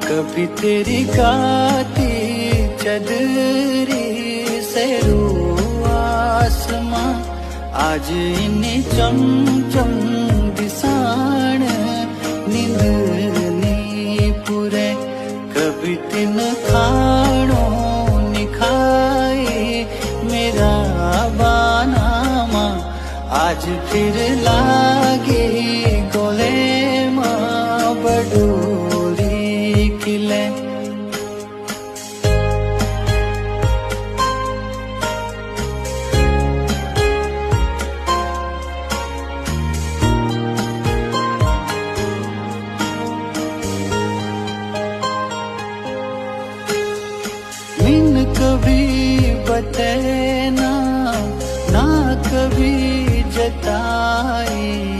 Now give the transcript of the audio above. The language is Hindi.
कभी तेरी गाती चदरी से रू आसमां आज इन्हें चम चम दिसाण नींदनी पूरे कभी तिन खाणो निखाए मेरा बानामा आज फिर लागे गोले माँ बडोरी किले मिन कभी बतेना ना कभी जताई